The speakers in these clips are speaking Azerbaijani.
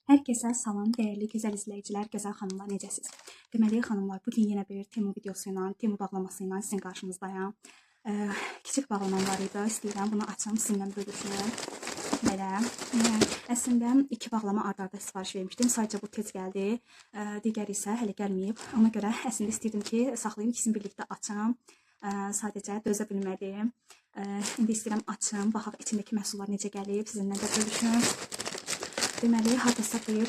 Hər kəsə salam, dəyərli gözəl izləyicilər, gözəl xanımlar, necəsiz? Deməli, xanımlar, bugün yenə bir Temu videosu ilə, Temu bağlaması ilə sizin qarşınızdayım. Kiçik bağlamam var idi, istəyirəm bunu açım, sizinlə bölüşüm. Belə, əslində 2 bağlama ard-arda sifariş vermişdim, sadəcə bu tez gəldi, digəri isə hələ gəlməyib. Ona görə əslində istəyirdim ki, saxlayım, ikisini birlikdə açam. Sadəcə dözə bilmədim. İndi istəyirəm açım, baxaq içindəki məhsullar necə gəlib, sizinlə də bölüşüm. Deməli, hardasa bir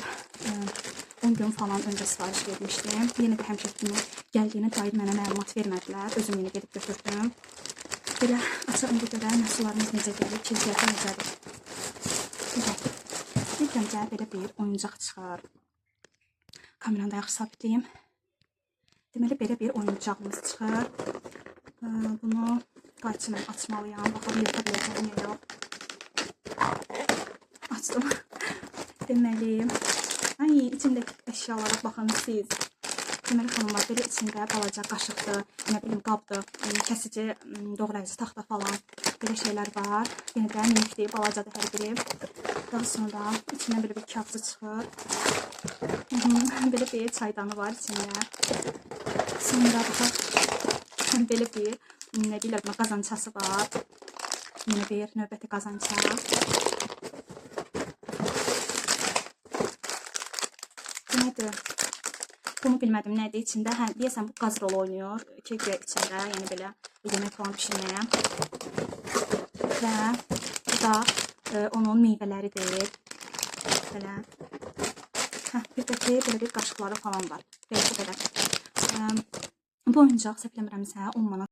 10 gün falan öncə sifariş vermişdim. Yenə də həmişə kimi gəldiyinə dair mənə məlumat vermədilər. Özüm yenə gedib götürdüm. Belə açaq indi görə məhsullarımız necə gəlib, keyfiyyəti necədir. İlk öncə belə bir oyuncaq çıxar. Kameranı da yaxşı sabitləyim. Deməli, belə bir oyuncağımız çıxır. Bunu qayçıyla açmalıyam. Baxaq, yırta biləcəyim ya yox. Açdım. Deməli, içindəki əşyalara baxın siz. Deməli, xanımlar, belə içində balaca qaşıqdır, nə bilim, qabdır, kəsici, doğrayıcı taxta falan belə şeylər var. Yenə də minikdir, balacadır hər biri. Daha sonra içindən belə bir kağızı çıxır. Belə bir çaydanı var içində. Sonra baxaq, belə bir, nə deyirlər, qazançası var. Yenə bir növbəti qazança. Nədir? Bunu bilmədim, nədir içində? Hə, deyəsən bu qaz rolu oynuyor. Kek içində, yəni belə yemək falan pişirməyə. Və bu da onun meyvələridir. Belə. Bir də ki, belə bir qaşıqları falan var. Belə bu qədər. Bu oyuncaq, səhv eləmirəmsə, 10 manat